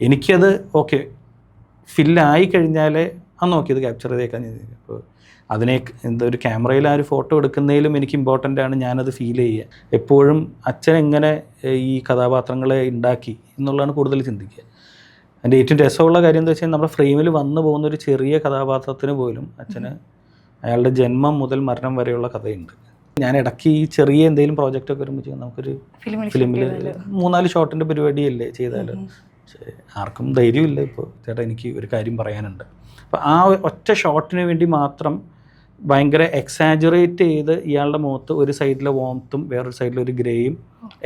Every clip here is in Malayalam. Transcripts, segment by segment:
എനിക്കത് ഓക്കെ ഫില്ലായി കഴിഞ്ഞാലേ നോക്കിയത് ക്യാപ്ചർ ചെയ്തേക്കാൻ. അപ്പോൾ അതിനെ ഒരു ക്യാമറയിൽ ആ ഒരു ഫോട്ടോ എടുക്കുന്നതിലും എനിക്ക് ഇമ്പോർട്ടൻ്റ് ആണ് ഞാനത് ഫീൽ ചെയ്യുക. എപ്പോഴും അച്ഛൻ എങ്ങനെ ഈ കഥാപാത്രങ്ങളെ ഉണ്ടാക്കി എന്നുള്ളതാണ് കൂടുതൽ ചിന്തിക്കുക. അതിൻ്റെ ഏറ്റവും രസമുള്ള കാര്യം എന്താ വെച്ചാൽ നമ്മുടെ ഫ്രെയിമിൽ വന്നു പോകുന്നൊരു ചെറിയ കഥാപാത്രത്തിന് പോലും അച്ഛന് അയാളുടെ ജന്മം മുതൽ മരണം വരെയുള്ള കഥയുണ്ട്. ഞാൻ ഇടയ്ക്ക് ഈ ചെറിയ എന്തെങ്കിലും പ്രോജക്റ്റൊക്കെ വരുമ്പോൾ നമുക്കൊരു ഫിലിമിൽ 3-4 ഷോട്ടിൻ്റെ പരിപാടിയല്ലേ ചെയ്താൽ ആർക്കും ധൈര്യമില്ല. ഇപ്പോൾ ചേട്ടാ എനിക്ക് ഒരു കാര്യം പറയാനുണ്ട്. അപ്പോൾ ആ ഒറ്റ ഷോട്ടിന് വേണ്ടി മാത്രം ഭയങ്കര എക്സാജറേറ്റ് ചെയ്ത് ഇയാളുടെ മുഖത്ത് ഒരു സൈഡിലെ വോംത്തും വേറൊരു സൈഡിലൊരു ഗ്രേയും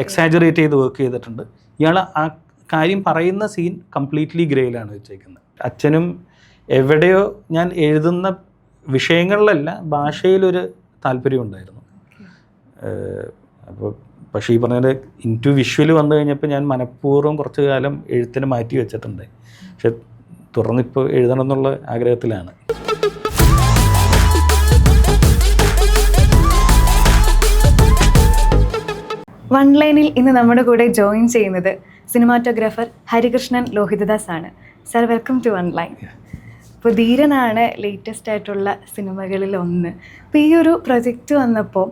എക്സാജറേറ്റ് ചെയ്ത് വർക്ക് ചെയ്തിട്ടുണ്ട്. ഇയാൾ ആ കാര്യം പറയുന്ന സീൻ കംപ്ലീറ്റ്ലി ഗ്രേയിലാണ് വെച്ചേക്കുന്നത്. അച്ഛനും എവിടെയോ ഞാൻ എഴുതുന്ന വിഷയങ്ങളിലല്ല ഭാഷയിലൊരു താല്പര്യമുണ്ടായിരുന്നു. അപ്പോൾ പക്ഷേ ഈ പറഞ്ഞ ഇൻറ്റു വിഷ്വൽ വന്നു കഴിഞ്ഞപ്പോൾ ഞാൻ മനഃപൂർവ്വം കുറച്ച് കാലം എഴുത്തിന് മാറ്റി വെച്ചിട്ടുണ്ട്. പക്ഷെ തുറന്നിപ്പോൾ എഴുതണം എന്നുള്ള ആഗ്രഹത്തിലാണ്. വൺ ലൈനിൽ ഇന്ന് നമ്മുടെ കൂടെ ജോയിൻ ചെയ്യുന്നത് സിനിമാറ്റോഗ്രാഫർ ഹരികൃഷ്ണൻ ലോഹിതദാസ് ആണ്. Sir, welcome to one line. ഇപ്പോൾ ധീരനാണ് ലേറ്റസ്റ്റ് ആയിട്ടുള്ള സിനിമകളിൽ ഒന്ന്. അപ്പോൾ ഈ ഒരു പ്രൊജക്റ്റ് വന്നപ്പോൾ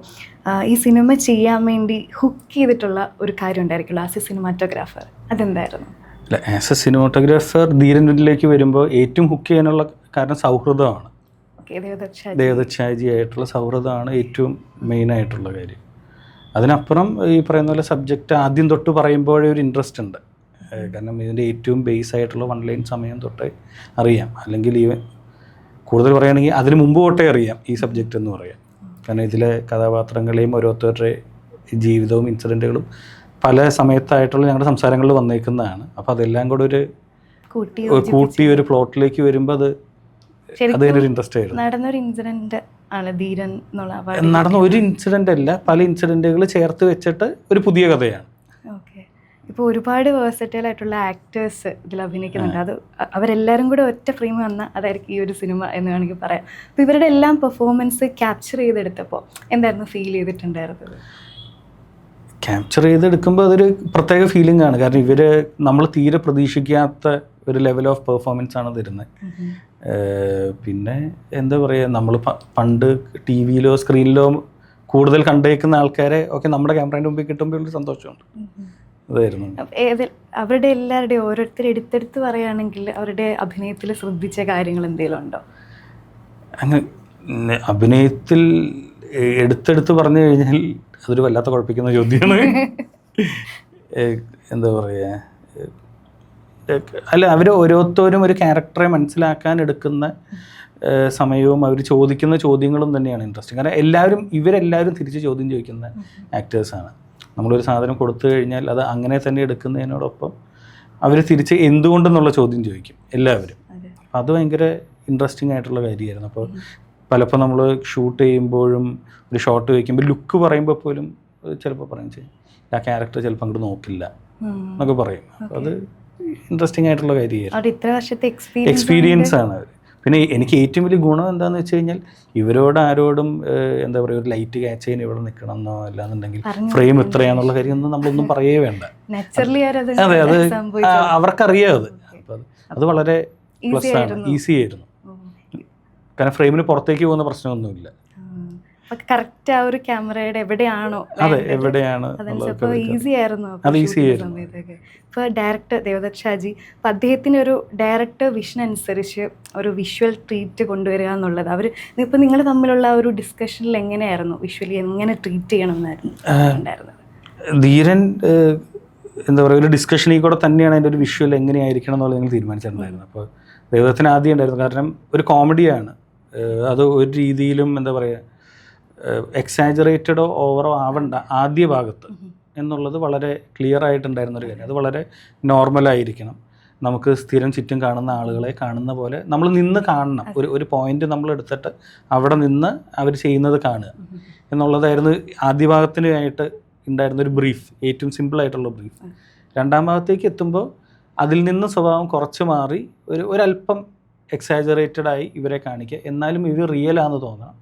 ഈ സിനിമ ചെയ്യാൻ വേണ്ടി ഹുക്ക് ചെയ്തിട്ടുള്ള ഒരു കാര്യം ഉണ്ടായിരിക്കുമല്ലോ ആസ് എ സിനിമാറ്റോഗ്രാഫർ, അതെന്തായിരുന്നു? അല്ല, ആസ് എ സിനിമാറ്റോഗ്രാഫർ ധീരനിലേക്ക് വരുമ്പോൾ ഏറ്റവും ഹുക്ക് ചെയ്യാനുള്ള കാരണം സൗഹൃദമാണ്. ദേവദത്ത് ഷാജി ആയിട്ടുള്ള സൗഹൃദമാണ് ഏറ്റവും മെയിനായിട്ടുള്ള കാര്യം. അതിനപ്പുറം ഈ പറയുന്ന പോലെ സബ്ജക്റ്റ് ആദ്യം തൊട്ട് പറയുമ്പോഴേ ഒരു ഇൻട്രസ്റ്റ് ഉണ്ട്. കാരണം ഇതിൻ്റെ ഏറ്റവും ബേസ് ആയിട്ടുള്ള വൺ ലൈൻ സമയം തൊട്ടേ അറിയാം. അല്ലെങ്കിൽ ഈവൻ കൂടുതൽ പറയുകയാണെങ്കിൽ അതിന് മുമ്പ് തൊട്ടേ അറിയാം ഈ സബ്ജക്റ്റ് എന്ന് പറയാം. കാരണം ഇതിലെ കഥാപാത്രങ്ങളെയും ഓരോരുത്തരുടെ ജീവിതവും ഇൻസിഡൻറ്റുകളും പല സമയത്തായിട്ടുള്ള ഞങ്ങളുടെ സംസാരങ്ങളിൽ വന്നേക്കുന്നതാണ്. അപ്പോൾ അതെല്ലാം കൂടെ ഒരു കൂട്ടി ഒരു പ്ലോട്ടിലേക്ക് വരുമ്പോൾ അതിനൊരു ഇൻട്രസ്റ്റ് ആയിരുന്നു. നടന്നൊരു ഇൻസിഡൻറ്റ് ആണ് ധീരൻ എന്നുള്ള. നടന്ന ഒരു ഇൻസിഡൻ്റ് അല്ല, പല ഇൻസിഡൻറ്റുകൾ ചേർത്ത് വെച്ചിട്ട് ഒരു പുതിയ കഥയാണ്. ഓക്കെ. ഇപ്പോൾ ഒരുപാട് വേഴ്സറ്റൈൽ ആയിട്ടുള്ള ആക്ടേഴ്സ് ഇതിൽ അഭിനയിക്കുന്നുണ്ട്. അത് അവരെല്ലാവരും കൂടെ ഒറ്റ ഫ്രെയിം വന്നാൽ അതായിരിക്കും ഈ ഒരു സിനിമ എന്ന് വേണമെങ്കിൽ പറയാം. അപ്പോൾ ഇവരുടെ എല്ലാം പെർഫോമൻസ് ക്യാപ്ചർ ചെയ്തെടുത്തപ്പോൾ എന്തായിരുന്നു ഫീൽ ചെയ്തിട്ടുണ്ടായിരുന്നത്? ക്യാപ്ചർ ചെയ്തെടുക്കുമ്പോൾ അതൊരു പ്രത്യേക ഫീലിംഗ് ആണ്. കാരണം ഇവർ നമ്മൾ തീരെ പ്രതീക്ഷിക്കാത്ത ഒരു ലെവൽ ഓഫ് പെർഫോമൻസ് ആണ് തരുന്നത്. പിന്നെ എന്താ പറയുക, നമ്മൾ പണ്ട് ടി വിയിലോ സ്ക്രീനിലോ കൂടുതൽ കണ്ടേക്കുന്ന ആൾക്കാരെ ഒക്കെ നമ്മുടെ ക്യാമറേൻ്റെ മുമ്പിൽ കിട്ടുമ്പോൾ ഒരു സന്തോഷമുണ്ട്. അതായിരുന്നു. അവരുടെ എല്ലാവരുടെയും ഓരോരുത്തർ എടുത്തെടുത്ത് പറയുകയാണെങ്കിൽ അവരുടെ അഭിനയത്തിൽ ശ്രദ്ധിച്ച കാര്യങ്ങൾ എന്തെങ്കിലും ഉണ്ടോ? അങ്ങനെ അഭിനയത്തിൽ എടുത്തെടുത്ത് പറഞ്ഞു കഴിഞ്ഞാൽ അതൊരു വല്ലാത്ത കുഴപ്പിക്കുന്ന ചോദ്യമാണ്. എന്താ പറയുക, അല്ല, അവർ ഓരോരുത്തരും ഒരു ക്യാരക്ടറെ മനസ്സിലാക്കാൻ എടുക്കുന്ന സമയവും അവർ ചോദിക്കുന്ന ചോദ്യങ്ങളും തന്നെയാണ് ഇൻട്രസ്റ്റിംഗ്. കാരണം ഇവരെല്ലാവരും തിരിച്ച് ചോദ്യം ചോദിക്കുന്ന ആക്ടേഴ്സാണ്. നമ്മളൊരു സാധനം കൊടുത്തു കഴിഞ്ഞാൽ അത് അങ്ങനെ തന്നെ എടുക്കുന്നതിനോടൊപ്പം അവർ തിരിച്ച് എന്തുകൊണ്ടെന്നുള്ള ചോദ്യം ചോദിക്കും എല്ലാവരും. അത് ഭയങ്കര ഇൻട്രസ്റ്റിംഗ് ആയിട്ടുള്ള കാര്യമായിരുന്നു. അപ്പോൾ പലപ്പോൾ നമ്മൾ ഷൂട്ട് ചെയ്യുമ്പോഴും ഒരു ഷോട്ട് വയ്ക്കുമ്പോൾ ലുക്ക് പറയുമ്പോൾ പോലും ചിലപ്പോൾ പറയും ആ ക്യാരക്ടർ ചിലപ്പോൾ അങ്ങോട്ട് നോക്കില്ല എന്നൊക്കെ പറയും. അപ്പോൾ അത് ഇൻട്രസ്റ്റിംഗ് ആയിട്ടുള്ള കാര്യമായിരുന്നു. എക്സ്പീരിയൻസ് ആണ്. പിന്നെ എനിക്ക് ഏറ്റവും വലിയ ഗുണം എന്താണെന്ന് വെച്ച് കഴിഞ്ഞാൽ ഇവരോട് ആരോടും എന്താ പറയുക ഒരു ലൈറ്റ് ക്യാച്ച് ചെയ്യാൻ ഇവിടെ നിൽക്കണം എന്നോ അല്ലാന്നുണ്ടെങ്കിൽ ഫ്രെയിം ഇത്രയാന്നുള്ള കാര്യം ഒന്നും നമ്മളൊന്നും പറയേ വേണ്ട. അതെ, അത് അവർക്കറിയാം. അത് വളരെ പ്ലസ് ആണ്, ഈസി ആയിരുന്നു. കാരണം ഫ്രെയിമിന് പുറത്തേക്ക് പോകുന്ന പ്രശ്നമൊന്നുമില്ല. കറക്റ്റ് ആ ഒരു ക്യാമറയുടെ എവിടെയാണോ എവിടെയാണ് ഈസി ആയിരുന്നു. ഇപ്പോൾ ഡയറക്ടർ ദേവദത്ത് ഷാജി, അപ്പോൾ അദ്ദേഹത്തിന് ഒരു ഡയറക്ടർ വിഷൻ അനുസരിച്ച് ഒരു വിഷ്വൽ ട്രീറ്റ് കൊണ്ടുവരിക എന്നുള്ളത് ഇപ്പോൾ നിങ്ങൾ തമ്മിലുള്ള ഒരു ഡിസ്കഷനിൽ എങ്ങനെയായിരുന്നു വിഷ്വലി എങ്ങനെ ട്രീറ്റ് ചെയ്യണം എന്നായിരുന്നു ഉണ്ടായിരുന്നത്? ധീരൻ എന്താ പറയുക ഒരു ഡിസ്കഷനിൽ കൂടെ തന്നെയാണ് അതിൻ്റെ ഒരു വിഷ്വൽ എങ്ങനെയായിരിക്കണം എന്നുള്ളത് ഞങ്ങൾ തീരുമാനിച്ചിട്ടുണ്ടായിരുന്നു. അപ്പോൾ ദേവദത്തിന് ആദ്യം ഉണ്ടായിരുന്നു. കാരണം ഒരു കോമഡിയാണ് അത്, ഒരു രീതിയിലും എന്താ പറയുക എക്സാജറേറ്റഡോ ഓവറോ ആവണ്ട ആദ്യ ഭാഗത്ത് എന്നുള്ളത് വളരെ ക്ലിയർ ആയിട്ടുണ്ടായിരുന്നൊരു കാര്യം. അത് വളരെ നോർമലായിരിക്കണം. നമുക്ക് സ്ഥിരം ചുറ്റും കാണുന്ന ആളുകളെ കാണുന്ന പോലെ നമ്മൾ നിന്ന് കാണണം. ഒരു പോയിന്റ് നമ്മൾ എടുത്തിട്ട് അവിടെ നിന്ന് അവർ ചെയ്യുന്നത് കാണുക എന്നുള്ളതായിരുന്നു ആദ്യ ഭാഗത്തിനായിട്ട് ഉണ്ടായിരുന്നൊരു ബ്രീഫ്, ഏറ്റവും സിമ്പിളായിട്ടുള്ള ബ്രീഫ്. രണ്ടാം ഭാഗത്തേക്ക് എത്തുമ്പോൾ അതിൽ നിന്ന് സ്വഭാവം കുറച്ച് മാറി ഒരല്പം എക്സാജറേറ്റഡായി ഇവരെ കാണിക്കുക. എന്നാലും ഇവർ റിയലാണെന്ന് തോന്നാം,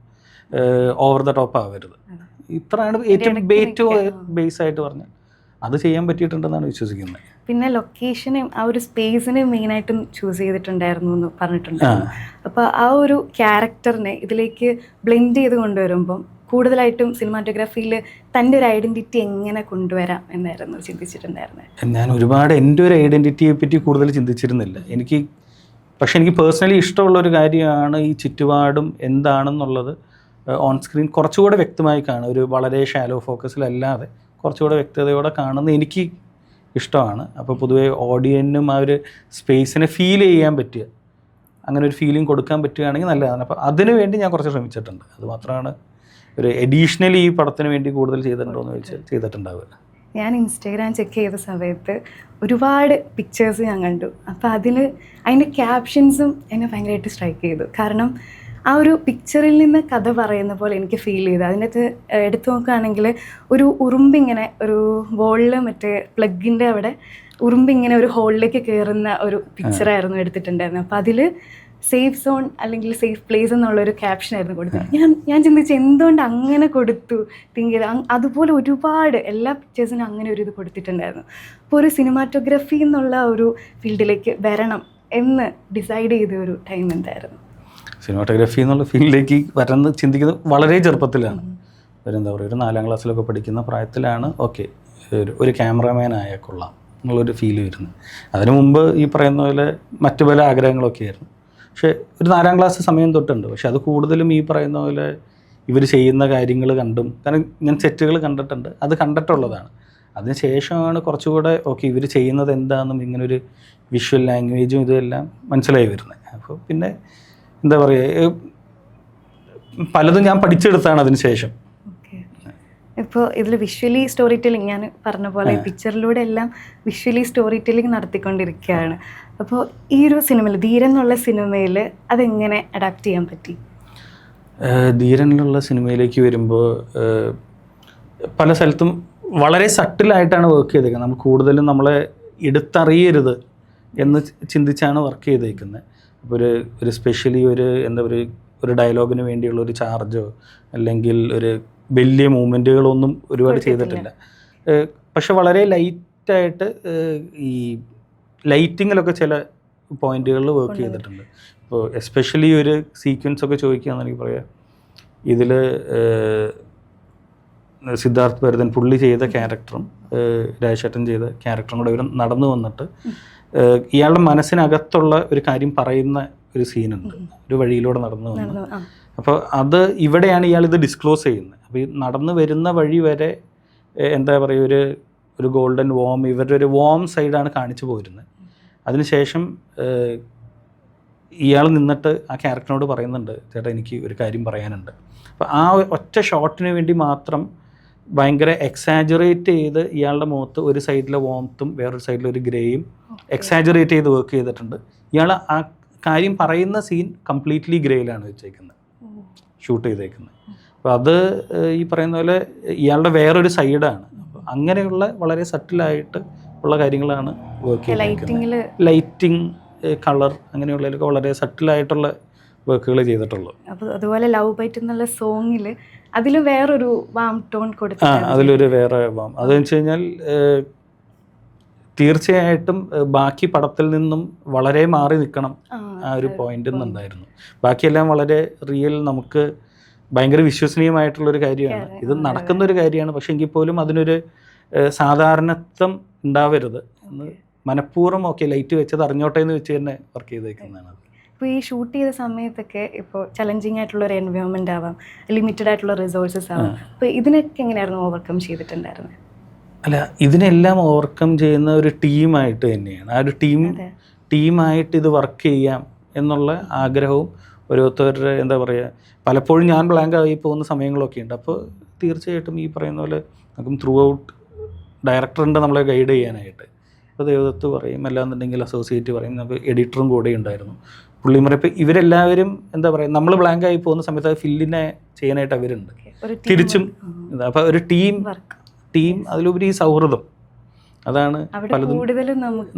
ഓവർ ദ ടോപ്പ് ആവരുത്. ഇത്രയാണ് ഏറ്റവും ബേസ് ആയിട്ട് പറഞ്ഞാൽ അത് ചെയ്യാൻ പറ്റിയിട്ടുണ്ടെന്നാണ് വിശ്വസിക്കുന്നത്. പിന്നെ ലൊക്കേഷനും ആ ഒരു സ്പേസിനെ മെയിനായിട്ടും ചൂസ് ചെയ്തിട്ടുണ്ടായിരുന്നു എന്ന് പറഞ്ഞിട്ടുണ്ടായിരുന്നു. അപ്പോൾ ആ ഒരു ക്യാരക്ടറിനെ ഇതിലേക്ക് ബ്ലെൻഡ് ചെയ്ത് കൊണ്ടുവരുമ്പം കൂടുതലായിട്ടും സിനിമാറ്റോഗ്രാഫിയിൽ തൻ്റെ ഒരു ഐഡൻറ്റിറ്റി എങ്ങനെ കൊണ്ടുവരാം എന്നായിരുന്നു ചിന്തിച്ചിട്ടുണ്ടായിരുന്നത്? ഞാൻ ഒരുപാട് എൻ്റെ ഒരു ഐഡൻറ്റിറ്റിയെ പറ്റി കൂടുതൽ ചിന്തിച്ചിരുന്നില്ല. പക്ഷേ എനിക്ക് പേഴ്സണലി ഇഷ്ടമുള്ളൊരു കാര്യമാണ് ഈ ചുറ്റുപാടും എന്താണെന്നുള്ളത് ഓൺ സ്ക്രീൻ കുറച്ചുകൂടെ വ്യക്തമായി കാണുക. ഒരു വളരെ ഷാലോ ഫോക്കസിലല്ലാതെ കുറച്ചുകൂടെ വ്യക്തതയോടെ കാണുന്നത് എനിക്ക് ഇഷ്ടമാണ്. അപ്പോൾ പൊതുവേ ഓഡിയൻസിനും ആ ഒരു സ്പേസിനെ ഫീൽ ചെയ്യാൻ പറ്റുക, അങ്ങനെ ഒരു ഫീലിംഗ് കൊടുക്കാൻ പറ്റുകയാണെങ്കിൽ നല്ലതാണ്. അപ്പോൾ അതിനു വേണ്ടി ഞാൻ കുറച്ച് ശ്രമിച്ചിട്ടുണ്ട്. അതുമാത്രമാണ് ഒരു എഡീഷണലി ഈ പടത്തിന് വേണ്ടി കൂടുതൽ ചെയ്തിട്ടുണ്ടോ എന്ന് ചോദിച്ചാൽ ചെയ്തിട്ടുണ്ടാവുക. ഞാൻ ഇൻസ്റ്റാഗ്രാം ചെക്ക് ചെയ്ത സമയത്ത് ഒരുപാട് പിക്ചേഴ്സ് ഞാൻ കണ്ടു. അപ്പോൾ അതിൻ്റെ ക്യാപ്ഷൻസും എന്നെ ഭയങ്കരമായിട്ട് സ്ട്രൈക്ക് ചെയ്തു. കാരണം ആ ഒരു പിക്ചറിൽ നിന്ന് കഥ പറയുന്ന പോലെ എനിക്ക് ഫീൽ ചെയ്തു. അതിനകത്ത് എടുത്തു നോക്കുകയാണെങ്കിൽ ഒരു ഉറുമ്പിങ്ങനെ ഒരു വോളിൽ മറ്റേ പ്ലഗിൻ്റെ അവിടെ ഉറുമ്പിങ്ങനെ ഒരു ഹോളിലേക്ക് കയറുന്ന ഒരു പിക്ചറായിരുന്നു എടുത്തിട്ടുണ്ടായിരുന്നത്. അപ്പോൾ അതിൽ സേഫ് സോൺ അല്ലെങ്കിൽ സേഫ് പ്ലേസ് എന്നുള്ളൊരു ക്യാപ്ഷനായിരുന്നു കൊടുത്തത്. ഞാൻ ചിന്തിച്ചു എന്തുകൊണ്ട് അങ്ങനെ കൊടുത്തു തിങ്ക് ചെയ്ത്. അതുപോലെ ഒരുപാട് എല്ലാ പിക്ചേഴ്സിനും അങ്ങനെ ഒരു ഇത് കൊടുത്തിട്ടുണ്ടായിരുന്നു. അപ്പോൾ ഒരു സിനിമാറ്റോഗ്രഫി എന്നുള്ള ഒരു ഫീൽഡിലേക്ക് വരണം എന്ന് ഡിസൈഡ് ചെയ്ത ഒരു ടൈം എന്തായിരുന്നു? സിനിമാറ്റോഗ്രഫി എന്നുള്ള ഫീൽഡിലേക്ക് വരണം ചിന്തിക്കുന്നത് വളരെ ചെറുപ്പത്തിലാണ്. എന്താ പറയുക, ഒരു 4ാം ക്ലാസ്സിലൊക്കെ പഠിക്കുന്ന പ്രായത്തിലാണ് ഒരു ക്യാമറാമാൻ ആയാൽ കൊള്ളാം എന്നുള്ളൊരു ഫീൽ വരുന്നത്. അതിനു മുമ്പ് ഈ പറയുന്ന പോലെ മറ്റു പല ആഗ്രഹങ്ങളൊക്കെ ആയിരുന്നു. പക്ഷേ ഒരു 4ാം ക്ലാസ് സമയം തൊട്ടുണ്ട്. പക്ഷെ അത് കൂടുതലും ഈ പറയുന്ന പോലെ ഇവർ ചെയ്യുന്ന കാര്യങ്ങൾ കണ്ടും, കാരണം ഞാൻ സെറ്റുകൾ കണ്ടിട്ടുണ്ട്, അത് കണ്ടിട്ടുള്ളതാണ്. അതിന് ശേഷമാണ് കുറച്ചുകൂടെ ഇവർ ചെയ്യുന്നത് എന്താണെന്നും ഇങ്ങനൊരു വിഷ്വൽ ലാംഗ്വേജും ഇതെല്ലാം മനസ്സിലായി വരുന്നത്. അപ്പോൾ പിന്നെ എന്താ പറയുക, പലതും ഞാൻ പഠിച്ചെടുത്താണ് അതിന് ശേഷം. ഇപ്പോൾ ഇതിൽ വിഷ്വലി സ്റ്റോറി ടെല്ലിങ് ഞാൻ പറഞ്ഞ പോലെ പിക്ചറിലൂടെ എല്ലാം വിഷ്വലി സ്റ്റോറി ടെല്ലിങ് നടത്തിക്കൊണ്ടിരിക്കുകയാണ്. അപ്പോൾ ഈ ഒരു സിനിമയിൽ, ധീരൻ എന്നുള്ള സിനിമയിൽ അതെങ്ങനെ അഡാപ്റ്റ് ചെയ്യാൻ പറ്റി? ധീരനിലുള്ള സിനിമയിലേക്ക് വരുമ്പോൾ പല സ്ഥലത്തും വളരെ സട്ടിലായിട്ടാണ് വർക്ക് ചെയ്തേക്കുന്നത്. നമ്മൾ കൂടുതലും നമ്മളെ എടുത്തറിയരുത് എന്ന് ചിന്തിച്ചാണ് വർക്ക് ചെയ്തേക്കുന്നത്. അപ്പോൾ ഒരു സ്പെഷ്യലി ഒരു ഡയലോഗിന് വേണ്ടിയുള്ള ഒരു ചാർജോ അല്ലെങ്കിൽ ഒരു വലിയ മൂവ്മെൻറ്റുകളൊന്നും ഒരുപാട് ചെയ്തിട്ടില്ല. പക്ഷെ വളരെ ലൈറ്റായിട്ട് ഈ ലൈറ്റിങ്ങിലൊക്കെ ചില പോയിന്റുകളിൽ വർക്ക് ചെയ്തിട്ടുണ്ട്. ഇപ്പോൾ എസ്പെഷ്യലി ഒരു സീക്വൻസ് ഒക്കെ ചോദിക്കുകയാണെന്നെനിക്ക് പറയാം, ഇതിൽ സിദ്ധാർത്ഥ് ഭരതൻ പുള്ളി ചെയ്ത ക്യാരക്ടറും രാജേഷേട്ടൻ ചെയ്ത ക്യാരക്ടറും കൂടെ ഇവർ നടന്നു വന്നിട്ട് ഇയാളുടെ മനസ്സിനകത്തുള്ള ഒരു കാര്യം പറയുന്ന ഒരു സീനുണ്ട്, ഒരു വഴിയിലൂടെ നടന്നു വന്ന്. അപ്പോൾ അത് ഇവിടെയാണ് ഇയാളിത് ഡിസ്ക്ലോസ് ചെയ്യുന്നത്. അപ്പോൾ ഈ നടന്നു വരുന്ന വഴി വരെ എന്താ പറയുക, ഒരു ഗോൾഡൻ വോം, ഇവരുടെ ഒരു വോം സൈഡാണ് കാണിച്ചു പോരുന്നത്. അതിനുശേഷം ഇയാൾ നിന്നിട്ട് ആ ക്യാരക്ടറിനോട് പറയുന്നുണ്ട്, ചേട്ടാ എനിക്ക് ഒരു കാര്യം പറയാനുണ്ട്. അപ്പോൾ ആ ഒറ്റ ഷോട്ടിന് വേണ്ടി മാത്രം ഭയങ്കര എക്സാജറേറ്റ് ചെയ്ത് ഇയാളുടെ മുഖത്ത് ഒരു സൈഡിലെ വോംത്തും വേറൊരു സൈഡിലൊരു ഗ്രേയും എക്സാജറേറ്റ് ചെയ്ത് വർക്ക് ചെയ്തിട്ടുണ്ട്. ഇയാൾ ആ കാര്യം പറയുന്ന സീൻ കംപ്ലീറ്റ്ലി ഗ്രേയിലാണ് വെച്ചേക്കുന്നത്, ഷൂട്ട് ചെയ്തേക്കുന്നത്. അപ്പോൾ അത് ഈ പറയുന്ന പോലെ ഇയാളുടെ വേറൊരു സൈഡാണ്. അപ്പോൾ അങ്ങനെയുള്ള വളരെ സട്ടിലായിട്ട് ഉള്ള കാര്യങ്ങളാണ് വർക്ക് ചെയ്തിരിക്കുന്നത്. ലൈറ്റിംഗ്, കളർ, അങ്ങനെയുള്ളതിലൊക്കെ വളരെ സട്ടിലായിട്ടുള്ള വർക്കുകൾ ചെയ്തിട്ടുള്ളൂ. അപ്പോൾ അതുപോലെ ലവ് ബൈറ്റ് എന്നുള്ള സോങ്ങിൽ അതിൽ വേറൊരു വാം ടോൺ കൊടുത്തു. അതിലൊരു വേറെ വാം, അതെന്ന് വെച്ച് കഴിഞ്ഞാൽ തീർച്ചയായിട്ടും ബാക്കി പടത്തിൽ നിന്നും വളരെ മാറി നിൽക്കണം ആ ഒരു പോയിന്റ് എന്നുണ്ടായിരുന്നു. ബാക്കിയെല്ലാം വളരെ റിയൽ, നമുക്ക് ഭയങ്കര വിശ്വസനീയമായിട്ടുള്ളൊരു കാര്യമാണ്. ഇത് നടക്കുന്നൊരു കാര്യമാണ്. പക്ഷെ എങ്കിൽ പോലും അതിനൊരു സാധാരണത്വം ഉണ്ടാവരുത് എന്ന് മനഃപൂർവ്വം ലൈറ്റ് വെച്ചത് അറിഞ്ഞോട്ടെ എന്ന് വെച്ച് തന്നെ വർക്ക് ചെയ്തേക്കുന്നതാണ്. ഇപ്പോൾ ഈ ഷൂട്ട് ചെയ്ത സമയത്തൊക്കെ ഇപ്പോൾ ചലഞ്ചിങ് ആയിട്ടുള്ളൊരു എൻവയോൺമെൻറ്റ് ആവാം, ലിമിറ്റഡ് ആയിട്ടുള്ള റിസോഴ്സസ് ആവാം. അപ്പോൾ ഇതിനൊക്കെ എങ്ങനെയായിരുന്നു ഓവർകം ചെയ്തിട്ടുണ്ടായിരുന്നത്? അല്ല, ഇതിനെല്ലാം ഓവർകം ചെയ്യുന്ന ഒരു ടീമായിട്ട് തന്നെയാണ്. ആ ഒരു ടീമായിട്ട് ഇത് വർക്ക് ചെയ്യാം എന്നുള്ള ആഗ്രഹവും ഓരോരുത്തരുടെ എന്താ പറയുക, പലപ്പോഴും ഞാൻ ബ്ലാങ്ക് ആയി പോകുന്ന സമയങ്ങളൊക്കെ ഉണ്ട്. അപ്പോൾ തീർച്ചയായിട്ടും ഈ പറയുന്ന പോലെ നമുക്ക് ത്രൂ ഔട്ട് ഡയറക്ടറുണ്ട് നമ്മളെ ഗൈഡ് ചെയ്യാനായിട്ട്. അപ്പോൾ ദേവദത്ത് പറയും, അല്ലാന്നുണ്ടെങ്കിൽ അസോസിയേറ്റ് പറയും, നമുക്ക് എഡിറ്ററും കൂടെ ഉണ്ടായിരുന്നു, പുള്ളിമറ. ഇപ്പോൾ ഇവരെല്ലാവരും എന്താ പറയുക, നമ്മൾ ബ്ലാങ്ക് ആയി പോകുന്ന സമയത്ത് അത് ഫില്ലിനെ ചെയ്യാനായിട്ട് അവരുണ്ട് തിരിച്ചും. അപ്പോൾ ഒരു ടീം, അതിലുപരി സൗഹൃദം, അതാണ് പലതും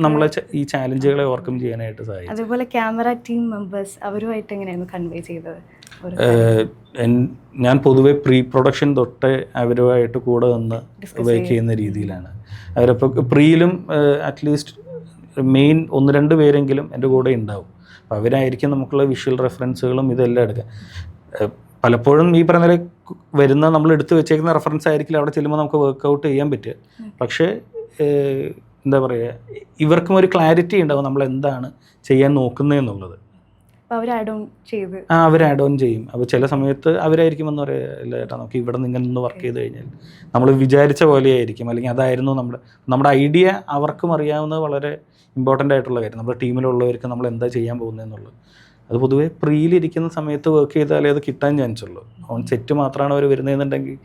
നമ്മളെ ഈ ചാലഞ്ചുകളെ ഓവർകം ചെയ്യാനായിട്ട് സഹായിക്കും. അതുപോലെ ക്യാമറ ടീം മെമ്പേഴ്സ് അവരുമായിട്ട് എങ്ങനെയായിരുന്നു കൺവേ ചെയ്തത്? ഞാൻ പൊതുവെ പ്രീ പ്രൊഡക്ഷൻ തൊട്ടേ അവരുമായിട്ട് കൂടെ നിന്ന് വർക്ക് ചെയ്യുന്ന രീതിയിലാണ്. അവരപ്പോൾ പ്രീയിലും അറ്റ്ലീസ്റ്റ് മെയിൻ 1-2 പേരെങ്കിലും എൻ്റെ കൂടെ ഉണ്ടാവും. അപ്പോൾ അവരായിരിക്കും നമുക്കുള്ള വിഷ്വൽ റെഫറൻസുകളും ഇതെല്ലാം എടുക്കുക. പലപ്പോഴും ഈ പറഞ്ഞ വരുന്ന നമ്മൾ എടുത്തു വെച്ചേക്കുന്ന റെഫറൻസ് ആയിരിക്കില്ല അവിടെ ചെല്ലുമ്പോൾ നമുക്ക് വർക്കൗട്ട് ചെയ്യാൻ പറ്റുക. പക്ഷേ എന്താ പറയുക, ഇവർക്കും ഒരു ക്ലാരിറ്റി ഉണ്ടാവും നമ്മൾ എന്താണ് ചെയ്യാൻ നോക്കുന്നതെന്നുള്ളത്. അവർ ആഡ് ഓൺ ചെയ്യും. അപ്പോൾ ചില സമയത്ത് അവരായിരിക്കും എന്ന് പറയുക, ഇല്ല ചേട്ടാ നമുക്ക് ഇവിടെ നിന്ന് വർക്ക് ചെയ്ത് കഴിഞ്ഞാൽ നമ്മൾ വിചാരിച്ച പോലെയായിരിക്കും, അല്ലെങ്കിൽ അതായിരുന്നു നമ്മുടെ ഐഡിയ അവർക്കും അറിയാവുന്നത് വളരെ ഇമ്പോർട്ടൻ്റ് ആയിട്ടുള്ള കാര്യം. നമ്മുടെ ടീമിലുള്ളവർക്ക് നമ്മൾ എന്താ ചെയ്യാൻ പോകുന്നതെന്നുള്ളത് അത് പൊതുവെ പ്രീയിലിരിക്കുന്ന സമയത്ത് വർക്ക് ചെയ്താലേ അത് കിട്ടാൻ ചാൻസ് ഉള്ളൂ. ഓൺ സെറ്റ് മാത്രമാണ് അവർ വരുന്നതെന്നുണ്ടെങ്കിൽ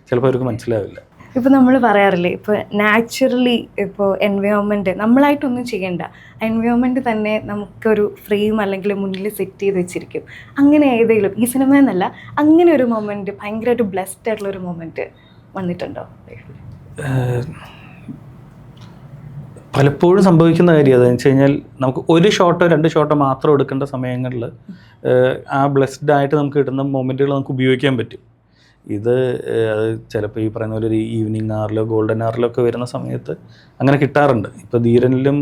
ചിലപ്പോൾ അവർക്ക് മനസ്സിലാവില്ല. ഇപ്പോൾ നമ്മൾ പറയാറില്ലേ, ഇപ്പോൾ നാച്ചുറലി ഇപ്പോൾ എൻവയോൺമെൻറ്റ് നമ്മളായിട്ടൊന്നും ചെയ്യണ്ട, എൻവയോൺമെൻറ്റ് തന്നെ നമുക്കൊരു ഫ്രെയിം അല്ലെങ്കിൽ മുന്നിൽ സെറ്റ് ചെയ്ത് വെച്ചിരിക്കും. അങ്ങനെ ഏതെങ്കിലും ഈ സിനിമ എന്നല്ല, അങ്ങനെ ഒരു മൊമെൻറ്റ് ഭയങ്കരമായിട്ട് ബ്ലെസ്ഡ് ആയിട്ടുള്ളൊരു മൊമെൻറ്റ് വന്നിട്ടുണ്ടോ? പലപ്പോഴും സംഭവിക്കുന്ന കാര്യം അതെന്ന് വെച്ച് കഴിഞ്ഞാൽ നമുക്ക് 1 ഷോട്ടോ 2 ഷോട്ടോ മാത്രം എടുക്കേണ്ട സമയങ്ങളിൽ ആ ബ്ലെസ്ഡ് ആയിട്ട് നമുക്ക് കിട്ടുന്ന മൊമെൻറ്റുകൾ നമുക്ക് ഉപയോഗിക്കാൻ പറ്റും. അത് ചിലപ്പോൾ ഈ പറയുന്ന പോലെ ഒരു ഈവനിങ് ആറിലോ ഗോൾഡൻ ആറിലോ ഒക്കെ വരുന്ന സമയത്ത് അങ്ങനെ കിട്ടാറുണ്ട്. ഇപ്പോൾ ധീരനിലും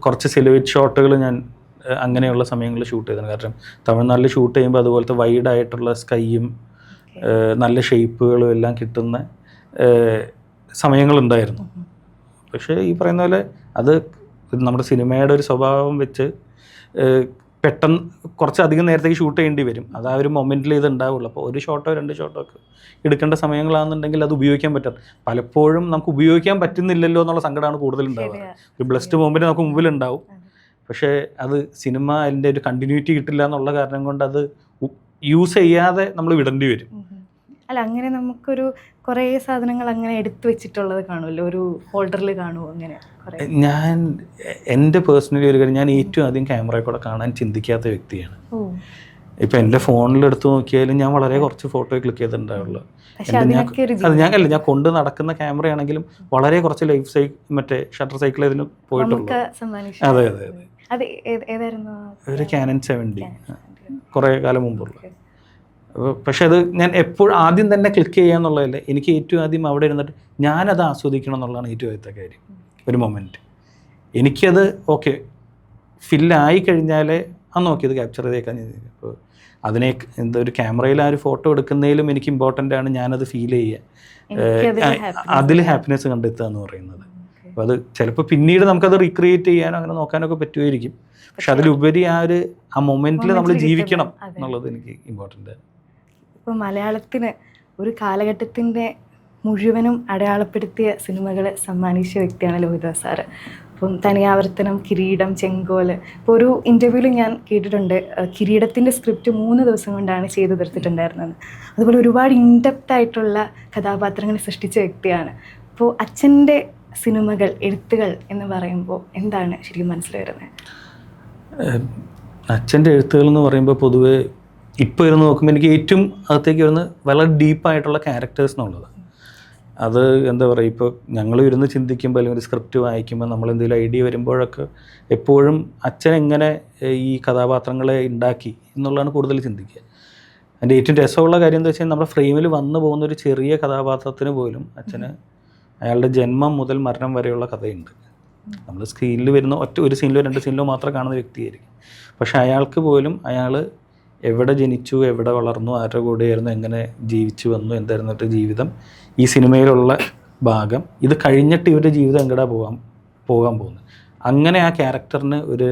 കുറച്ച് സിലുവേറ്റ് ഷോട്ടുകൾ ഞാൻ അങ്ങനെയുള്ള സമയങ്ങളിൽ ഷൂട്ട് ചെയ്തതാണ്. കാരണം തമിഴ്നാട്ടിൽ ഷൂട്ട് ചെയ്യുമ്പോൾ അതുപോലത്തെ വൈഡായിട്ടുള്ള സ്കൈയും നല്ല ഷേപ്പുകളും എല്ലാം കിട്ടുന്ന സമയങ്ങളുണ്ടായിരുന്നു. പക്ഷേ ഈ പറയുന്ന പോലെ അത് നമ്മുടെ സിനിമയുടെ ഒരു സ്വഭാവം വെച്ച് പെട്ടെന്ന് കുറച്ചധികം നേരത്തേക്ക് ഷൂട്ട് ചെയ്യേണ്ടി വരും. അത് ആ ഒരു മൊമെൻറ്റിൽ ഇത് ഉണ്ടാവുള്ളൂ. അപ്പോൾ 1 ഷോട്ടോ 2 ഷോട്ടോ ഒക്കെ എടുക്കേണ്ട സമയങ്ങളാണെന്നുണ്ടെങ്കിൽ അത് ഉപയോഗിക്കാൻ പറ്റും. പലപ്പോഴും നമുക്ക് ഉപയോഗിക്കാൻ പറ്റുന്നില്ലല്ലോ എന്നുള്ള സങ്കടമാണ് കൂടുതലുണ്ടാവുക. ഒരു ബ്ലെസ്ഡ് മൊമെൻറ്റ് നമുക്ക് മുമ്പിലുണ്ടാവും, പക്ഷേ അത് സിനിമ അതിൻ്റെ ഒരു കണ്ടിന്യൂറ്റി കിട്ടില്ല എന്നുള്ള കാരണം കൊണ്ട് അത് യൂസ് ചെയ്യാതെ നമ്മൾ വിടേണ്ടി വരും. അല്ല, അങ്ങനെ നമുക്കൊരു കുറേ സാധനങ്ങൾ അങ്ങനെ എടുത്തു വെച്ചിട്ടുള്ളത് കാണുമല്ലോ, ഒരു ഹോൾഡറിൽ കാണുമോ? അങ്ങനെ ഞാൻ എൻ്റെ പേഴ്സണലി ഒരു കാര്യം, ഞാൻ ഏറ്റവും ആദ്യം ക്യാമറയിൽ കൂടെ കാണാൻ ചിന്തിക്കാത്ത വ്യക്തിയാണ്. ഇപ്പം എൻ്റെ ഫോണിലെടുത്ത് നോക്കിയാലും ഞാൻ വളരെ കുറച്ച് ഫോട്ടോ ക്ലിക്ക് ചെയ്തിട്ടുണ്ടാവുള്ളൂ. ഞാൻ കൊണ്ട് നടക്കുന്ന ക്യാമറയാണെങ്കിലും വളരെ കുറച്ച് ലൈഫ് മറ്റേ ഷട്ടർ സൈക്കിൾ ഇതിന് പോയിട്ടുള്ളൂ. അതെ അതെ അതെ, ഒരു Canon 70 കുറേ കാലം മുമ്പുള്ള. പക്ഷെ അത് ഞാൻ എപ്പോഴും ആദ്യം തന്നെ ക്ലിക്ക് ചെയ്യുക എന്നുള്ളതല്ല, എനിക്ക് ഏറ്റവും ആദ്യം അവിടെ ഇരുന്നിട്ട് ഞാനത് ആസ്വദിക്കണം എന്നുള്ളതാണ് ഏറ്റവും ആദ്യത്തെ കാര്യം. ഒരു മൊമെൻറ്റ് എനിക്കത് ഓക്കെ ഫില്ലായി കഴിഞ്ഞാലേ നോക്കിയത് ക്യാപ്ചർ ചെയ്തേക്കാൻ. അപ്പോൾ അതിനെ ഒരു ക്യാമറയിൽ ആ ഒരു ഫോട്ടോ എടുക്കുന്നതിലും എനിക്ക് ഇമ്പോർട്ടൻ്റ് ആണ് ഞാനത് ഫീൽ ചെയ്യുക, അതിൽ ഹാപ്പിനെസ് കണ്ടെത്തുക എന്ന് പറയുന്നത്. അപ്പോൾ അത് ചിലപ്പോൾ പിന്നീട് നമുക്കത് റീക്രിയേറ്റ് ചെയ്യാനോ അങ്ങനെ നോക്കാനൊക്കെ പറ്റുമായിരിക്കും. പക്ഷെ അതിലുപരി ആ മൊമെൻറ്റിൽ നമ്മൾ ജീവിക്കണം എന്നുള്ളത് എനിക്ക് ഇമ്പോർട്ടൻ്റ്. ഇപ്പോൾ മലയാളത്തിന് ഒരു കാലഘട്ടത്തിൻ്റെ മുഴുവനും അടയാളപ്പെടുത്തിയ സിനിമകൾ സമ്മാനിച്ച വ്യക്തിയാണ് ലോഹിതദാസ് സാറ്. അപ്പം തനിയാവർത്തനം, കിരീടം, ചെങ്കോല്. ഇപ്പോൾ ഒരു ഇൻ്റർവ്യൂവിൽ ഞാൻ കേട്ടിട്ടുണ്ട് കിരീടത്തിൻ്റെ സ്ക്രിപ്റ്റ് 3 ദിവസം കൊണ്ടാണ് ചെയ്തു തീർത്തിട്ടുണ്ടായിരുന്നത്. അതുപോലെ ഒരുപാട് ഇൻഡെപ്ത് ആയിട്ടുള്ള കഥാപാത്രങ്ങൾ സൃഷ്ടിച്ച വ്യക്തിയാണ്. അപ്പോൾ അച്ഛൻ്റെ സിനിമകൾ, എഴുത്തുകൾ എന്ന് പറയുമ്പോൾ എന്താണ് ശരിക്കും മനസ്സിൽ വരുന്നത്? അച്ഛൻ്റെ എഴുത്തുകൾ എന്ന് പറയുമ്പോൾ പൊതുവെ ഇപ്പോൾ ഇരുന്ന് നോക്കുമ്പോൾ എനിക്ക് ഏറ്റവും അകത്തേക്ക് വരുന്നത് വളരെ ഡീപ്പായിട്ടുള്ള ക്യാരക്ടേഴ്സ് എന്നുള്ളത്. അത് എന്താ പറയുക, ഇപ്പോൾ ഞങ്ങൾ ഇരുന്ന് ചിന്തിക്കുമ്പോൾ അല്ലെങ്കിൽ ഒരു സ്ക്രിപ്റ്റ് വായിക്കുമ്പോൾ നമ്മൾ എന്തെങ്കിലും ഐഡിയ വരുമ്പോഴൊക്കെ എപ്പോഴും അച്ഛൻ എങ്ങനെ ഈ കഥാപാത്രങ്ങളെ ഉണ്ടാക്കി എന്നുള്ളതാണ് കൂടുതൽ ചിന്തിക്കുക. അതിൻ്റെ ഏറ്റവും രസമുള്ള കാര്യം എന്താ വെച്ചാൽ നമ്മുടെ ഫ്രെയിമിൽ വന്നു പോകുന്ന ഒരു ചെറിയ കഥാപാത്രത്തിന് പോലും അച്ഛന് അയാളുടെ ജന്മം മുതൽ മരണം വരെയുള്ള കഥയുണ്ട്. നമ്മൾ സ്ക്രീനിൽ വരുന്ന ഒരു സീനിലോ 2 സീനിലോ മാത്രം കാണുന്ന വ്യക്തിയായിരിക്കും. പക്ഷേ അയാൾക്ക് പോലും അയാൾ എവിടെ ജനിച്ചു, എവിടെ വളർന്നു, ആരുടെ കൂടെയായിരുന്നു, എങ്ങനെ ജീവിച്ചു വന്നു, എന്തായിരുന്നിട്ട് ജീവിതം, ഈ സിനിമയിലുള്ള ഭാഗം, ഇത് കഴിഞ്ഞിട്ട് ഇവരുടെ ജീവിതം എങ്ങടാ പോകാൻ പോകുന്നത്, അങ്ങനെ ആ ക്യാരക്ടറിന് ഒരു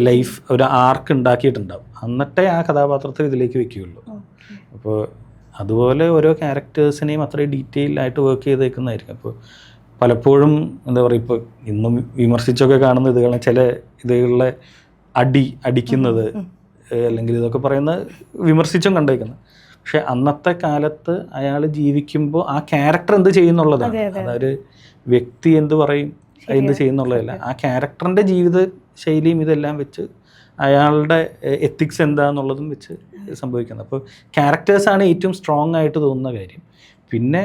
ലൈഫ്, ഒരു ആർക്ക് ഉണ്ടാക്കിയിട്ടുണ്ടാവും. എന്നിട്ടേ ആ കഥാപാത്രത്തെ ഇതിലേക്ക് വെക്കുകയുള്ളൂ. അപ്പോൾ അതുപോലെ ഓരോ ക്യാരക്ടേഴ്സിനെയും അത്രയും ഡീറ്റെയിൽ ആയിട്ട് വർക്ക് ചെയ്തേക്കുന്നതായിരിക്കും. അപ്പോൾ പലപ്പോഴും എന്താ പറയുക, ഇപ്പോൾ ഇന്നും വിമർശിച്ചൊക്കെ കാണുന്ന ഇതുകളെ ചില ഇതുകളിലെ അടിക്കുന്നത് അല്ലെങ്കിൽ ഇതൊക്കെ പറയുന്ന വിമർശിച്ചും കണ്ടേക്കുന്നത്. പക്ഷെ അന്നത്തെ കാലത്ത് അയാൾ ജീവിക്കുമ്പോൾ ആ ക്യാരക്ടർ എന്ത് ചെയ്യുന്നുള്ളതാണ്, അതൊരു വ്യക്തി എന്ത് പറയും, എന്ത് ചെയ്യുന്നുള്ളതല്ല, ആ ക്യാരക്ടറിൻ്റെ ജീവിത ശൈലിയും ഇതെല്ലാം വെച്ച് അയാളുടെ എത്തിക്സ് എന്താണെന്നുള്ളതും വെച്ച് സംഭവിക്കുന്നത്. അപ്പോൾ ക്യാരക്ടേഴ്സാണ് ഏറ്റവും സ്ട്രോങ് ആയിട്ട് തോന്നുന്ന കാര്യം. പിന്നെ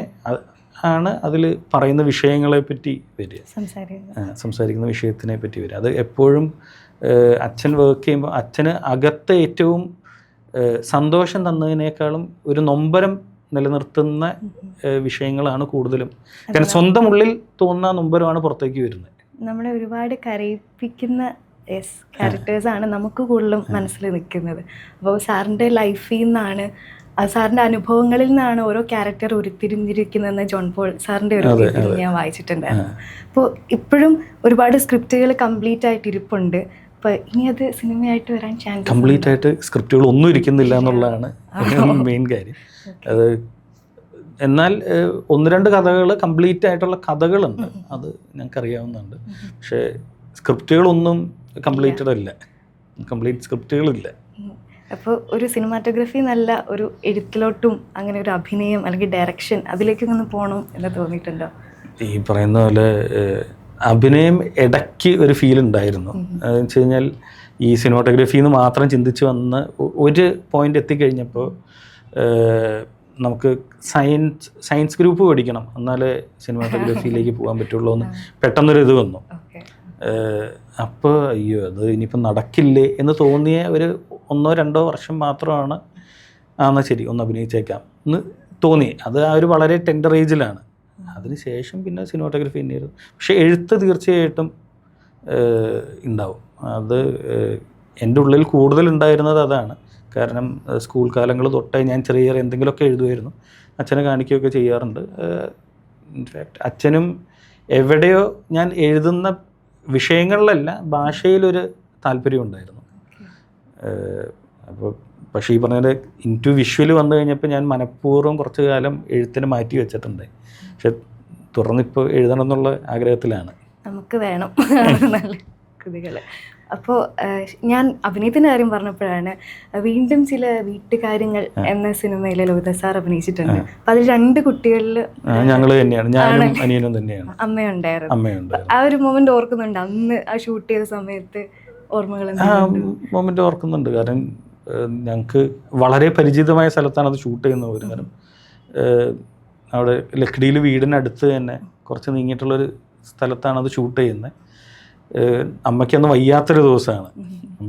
ആണ് അതിൽ പറയുന്ന വിഷയങ്ങളെ പറ്റി വരിക, സംസാരിക്കുന്നത്. സംസാരിക്കുന്ന വിഷയത്തിനെ പറ്റി വരിക. അത് എപ്പോഴും അച്ഛൻ വർക്ക് ചെയ്യുമ്പോൾ അച്ഛന് അകത്ത് ഏറ്റവും സന്തോഷം തന്നതിനേക്കാളും ഒരു നൊമ്പരം നിലനിർത്തുന്ന വിഷയങ്ങളാണ് കൂടുതലും. കാരണം സ്വന്തം ഉള്ളിൽ തോന്നുന്ന നൊമ്പരമാണ് പുറത്തേക്ക് വരുന്നത്. നമ്മളെ ഒരുപാട് കരയിപ്പിക്കുന്ന ക്യാരക്ടേഴ്സാണ് നമുക്ക് കൂടുതലും മനസ്സിൽ നിൽക്കുന്നത്. അപ്പോൾ സാറിൻ്റെ ലൈഫിൽ നിന്നാണ്, സാറിൻ്റെ അനുഭവങ്ങളിൽ നിന്നാണ് ഓരോ ക്യാരക്ടർ ഉരുത്തിരിഞ്ഞിരിക്കുന്നതെന്ന് ജോൺ പോൾ സാറിൻ്റെ ഒരു ഇതിൽ ഞാൻ വായിച്ചിട്ടുണ്ടായിരുന്നു. അപ്പോൾ ഇപ്പോഴും ഒരുപാട് സ്ക്രിപ്റ്റുകൾ കംപ്ലീറ്റ് ആയിട്ട് ഇരിപ്പുണ്ട്. അപ്പോൾ ഇനി അത് സിനിമയായിട്ട് വരാൻ ചാൻസ്? കംപ്ലീറ്റ് ആയിട്ട് സ്ക്രിപ്റ്റുകൾ ഒന്നും ഇരിക്കുന്നില്ല എന്നുള്ളതാണ് മെയിൻ കാര്യം. അത് എന്നാൽ 1-2 കഥകൾ കംപ്ലീറ്റ് ആയിട്ടുള്ള കഥകളുണ്ട്, അത് ഞങ്ങൾക്കറിയാവുന്നുണ്ട്. പക്ഷേ സ്ക്രിപ്റ്റുകളൊന്നും കംപ്ലീറ്റഡ് അല്ല, കംപ്ലീറ്റ് സ്ക്രിപ്റ്റുകളില്ല. അപ്പോൾ ഒരു സിനിമാറ്റോഗ്രഫി നല്ല ഒരു എഴുത്തിലോട്ടും അങ്ങനെ ഒരു അഭിനയം അല്ലെങ്കിൽ ഡയറക്ഷൻ അതിലേക്കൊന്ന് പോകണം എന്ന് തോന്നിയിട്ടുണ്ടോ? ഈ പറയുന്ന പോലെ അഭിനയം ഇടയ്ക്ക് ഒരു ഫീൽ ഉണ്ടായിരുന്നു. അതെന്ന് വെച്ച് കഴിഞ്ഞാൽ ഈ സിനിമാറ്റോഗ്രഫിന്ന് മാത്രം ചിന്തിച്ച് വന്ന് ഒരു പോയിന്റ് എത്തിക്കഴിഞ്ഞപ്പോൾ നമുക്ക് സയൻസ് ഗ്രൂപ്പ് പഠിക്കണം എന്നാലേ സിനിമാറ്റോഗ്രഫിയിലേക്ക് പോകാൻ പറ്റുള്ളൂ എന്ന് പെട്ടെന്നൊരു ഇത് വന്നു. അപ്പോൾ അയ്യോ അത് ഇനിയിപ്പം നടക്കില്ലേ എന്ന് തോന്നിയ ഒരു 1-2 വർഷം മാത്രമാണ് എന്നാൽ ശരി ഒന്ന് അഭിനയിച്ചേക്കാം എന്ന് തോന്നി. അത് ആ ഒരു വളരെ ടെൻഡർ ഏജിലാണ്. അതിനുശേഷം പിന്നെ സിനിമാറ്റോഗ്രഫി തന്നെയായിരുന്നു. പക്ഷേ എഴുത്ത് തീർച്ചയായിട്ടും ഉണ്ടാവും. അത് എൻ്റെ ഉള്ളിൽ കൂടുതലുണ്ടായിരുന്നത് അതാണ്. കാരണം സ്കൂൾ കാലങ്ങൾ തൊട്ടേ ഞാൻ ചെറിയ എന്തെങ്കിലുമൊക്കെ എഴുതുമായിരുന്നു, അച്ഛനെ കാണിക്കുകയൊക്കെ ചെയ്യാറുണ്ട്. ഇൻഫാക്റ്റ് അച്ഛനും എവിടെയോ ഞാൻ എഴുതുന്ന വിഷയങ്ങളിലല്ല ഭാഷയിലൊരു താല്പര്യം ഉണ്ടായിരുന്നു. അപ്പോൾ പക്ഷേ ഈ പറഞ്ഞ ഇൻറ്റു വിഷ്വൽ വന്നു കഴിഞ്ഞപ്പോൾ ഞാൻ മനഃപൂർവ്വം കുറച്ച് കാലം എഴുത്തിന് മാറ്റി വെച്ചിട്ടുണ്ട്. പക്ഷെ തുറന്നിപ്പോൾ എഴുതണം എന്നുള്ള ആഗ്രഹത്തിലാണ്. നമുക്ക് വേണം നല്ല കൃതികൾ. അപ്പോൾ ഞാൻ അഭിനയത്തിൻ്റെ കാര്യം പറഞ്ഞപ്പോഴാണ് വീണ്ടും ചില വീട്ടുകാര്യങ്ങൾ എന്ന സിനിമയിൽ ലോഹിത സാർ അഭിനയിച്ചിട്ടുണ്ട്. അപ്പോൾ അതിൽ 2 കുട്ടികളിൽ ഞങ്ങൾ തന്നെയാണ്, ഞാനും അനിയനും തന്നെയാണ്. അമ്മയുണ്ടായിരുന്നു. ആ ഒരു മൊമെന്റ് ഓർക്കുന്നുണ്ട് അന്ന് ആ ഷൂട്ട് ചെയ്ത സമയത്ത്? ഓർമ്മകൾ മൊമെന്റ് ഓർക്കുന്നുണ്ട്. കാരണം ഞങ്ങൾക്ക് വളരെ പരിചിതമായ സ്ഥലത്താണ് അത് ഷൂട്ട് ചെയ്യുന്നത്. കാരണം അവിടെ ലക്കിടിയിൽ വീടിനടുത്ത് തന്നെ കുറച്ച് നീങ്ങിയിട്ടുള്ളൊരു സ്ഥലത്താണ് അത് ഷൂട്ട് ചെയ്യുന്നത്. അമ്മയ്ക്കന്ന് വയ്യാത്തൊരു ദിവസമാണ്,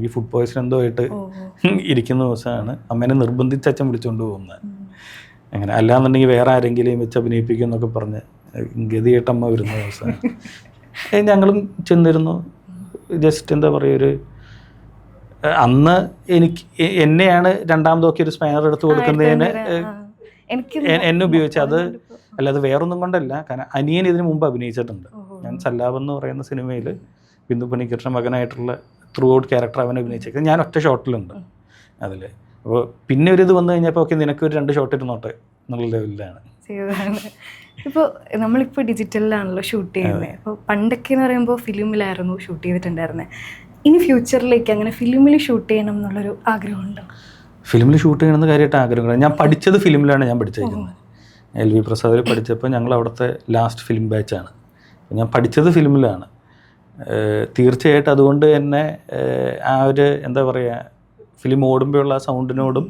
ഈ ഫുഡ് പോയ്സൺ എന്തോ ആയിട്ട് ഇരിക്കുന്ന ദിവസമാണ്. അമ്മേനെ നിർബന്ധിച്ച് അച്ഛൻ വിളിച്ചുകൊണ്ട് പോകുന്നത്. അങ്ങനെ അല്ലാന്നുണ്ടെങ്കിൽ വേറെ ആരെങ്കിലും വെച്ച് അഭിനയിപ്പിക്കും എന്നൊക്കെ പറഞ്ഞ് ഗതിയായിട്ട് അമ്മ വരുന്ന ദിവസമാണ്. ഞങ്ങളും ചെന്നിരുന്നു. ജസ്റ്റ് എന്താ പറയുക, ഒരു അന്ന് എന്നെയാണ് രണ്ടാമതൊക്കെ ഒരു സ്പാനർ എടുത്ത് കൊടുക്കുന്നതിന് എന്നെ ഉപയോഗിച്ച്. അത് അല്ലാതെ വേറൊന്നും കൊണ്ടല്ല. കാരണം അനിയൻ ഇതിനു മുമ്പ് അഭിനയിച്ചിട്ടുണ്ട്. ഞാൻ സല്ലാബ് എന്ന് പറയുന്ന സിനിമയിൽ ബിന്ദു പണിക്കരുടെ മകനായിട്ടുള്ള ത്രൂ ഔട്ട് ക്യാരക്ടർ അവൻ അഭിനയിച്ചേക്കുന്നത് ഞാൻ ഒറ്റ ഷോട്ടിലുണ്ട് അതിൽ. അപ്പോൾ പിന്നെ ഒരു ഇത് വന്നു കഴിഞ്ഞപ്പോൾ ഓക്കെ നിനക്കൊരു 2 ഷോട്ട് ഇരുന്നോട്ടെ എന്നുള്ള ലെവലിലാണ്. ഇപ്പോൾ നമ്മളിപ്പോൾ ഡിജിറ്റലിലാണല്ലോ ഷൂട്ട് ചെയ്യുന്നത്. അപ്പോൾ പണ്ടൊക്കെ എന്ന് പറയുമ്പോൾ ഫിലിമിലായിരുന്നു ഷൂട്ട് ചെയ്തിട്ടുണ്ടായിരുന്നത്. ഇനി ഫ്യൂച്ചറിലേക്ക് അങ്ങനെ ഫിലിമിൽ ഷൂട്ട് ചെയ്യണം എന്നുള്ളൊരു ആഗ്രഹമുണ്ടോ? ഫിലിമിൽ ഷൂട്ട് ചെയ്യണമെന്ന് കാര്യമായിട്ട് ആഗ്രഹം. ഞാൻ പഠിച്ചത് ഫിലിമിലാണ് ഞാൻ പഠിച്ചേക്കുന്നത്. LV പ്രസാദിൽ പഠിച്ചപ്പോൾ ഞങ്ങൾ അവിടുത്തെ ലാസ്റ്റ് ഫിലിം ബാച്ചാണ്. ഞാൻ പഠിച്ചത് ഫിലിമിലാണ്. തീർച്ചയായിട്ടും അതുകൊണ്ട് തന്നെ ആ ഒരു എന്താ പറയുക, ഫിലിം ഓടുമ്പോഴുള്ള ആ സൗണ്ടിനോടും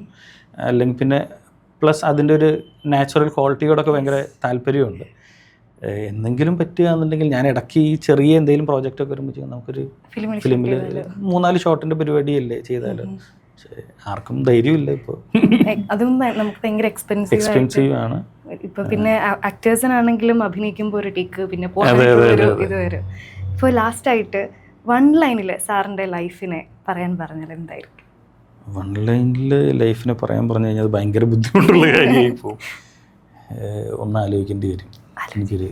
അല്ലെങ്കിൽ പിന്നെ പ്ലസ് അതിൻ്റെ ഒരു നാച്ചുറൽ ക്വാളിറ്റിയോടൊക്കെ ഭയങ്കര താല്പര്യമുണ്ട്. എന്തെങ്കിലും പറ്റുക എന്നുണ്ടെങ്കിൽ ഞാൻ ഇടയ്ക്ക് ഈ ചെറിയ എന്തെങ്കിലും പ്രോജക്റ്റൊക്കെ വരുമ്പോൾ നമുക്കൊരു ഫിലിമിൽ 3-4 ഷോട്ടിൻ്റെ പരിപാടിയല്ലേ ചെയ്താലും. പക്ഷേ ആർക്കും ധൈര്യമില്ല ഇപ്പോൾ. അതും നമുക്ക് ഭയങ്കര എക്സ്പെൻസീവ് ആണ്. ഇപ്പോൾ പിന്നെ ആക്ടേഴ്സിനാണെങ്കിലും അഭിനയിക്കുമ്പോൾ ഒരു ടേക്ക് പിന്നെ ഇത് വരും. ഇപ്പോൾ ലാസ്റ്റായിട്ട് 1 ലൈനിൽ സാറിൻ്റെ ലൈഫിനെ പറയാൻ പറഞ്ഞാൽ എന്തായിരിക്കും? 1 ലൈനിൽ ലൈഫിനെ പറയാൻ പറഞ്ഞു കഴിഞ്ഞാൽ അത് ഭയങ്കര ബുദ്ധിമുട്ടുള്ള കാര്യമായി പോകും. ഒന്ന് ആലോചിക്കേണ്ടി വരും. എനിക്കൊരു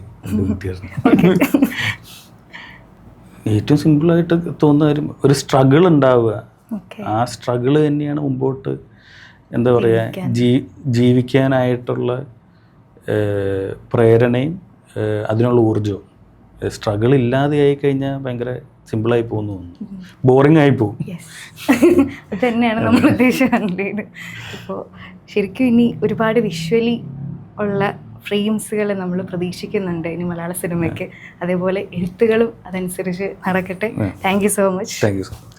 ഏറ്റവും സിമ്പിളായിട്ട് തോന്നുന്ന കാര്യം ഒരു സ്ട്രഗിൾ ഉണ്ടാവുക. ആ സ്ട്രഗിൾ തന്നെയാണ് മുമ്പോട്ട് എന്താ പറയുക ജീവിക്കാനായിട്ടുള്ള പ്രേരണയും അതിനുള്ള ഊർജവും. സ്ട്രഗിൾ ഇല്ലാതെ ആയി കഴിഞ്ഞാൽ ഭയങ്കര സിമ്പിളായി പോകുന്നു, ബോറിംഗ് ആയി പോകും. അത് തന്നെയാണ് നമ്മൾ ഉദ്ദേശിച്ചത്. ഇപ്പോൾ ശരിക്കും ഇനി ഒരുപാട് വിഷ്വലി ഉള്ള ഫ്രെയിംസുകൾ നമ്മൾ പ്രതീക്ഷിക്കുന്നുണ്ട് ഇനി മലയാള സിനിമയ്ക്ക്. അതേപോലെ എഴുത്തുകളും അതനുസരിച്ച് നടക്കട്ടെ. Thank you so much. Thank you so much.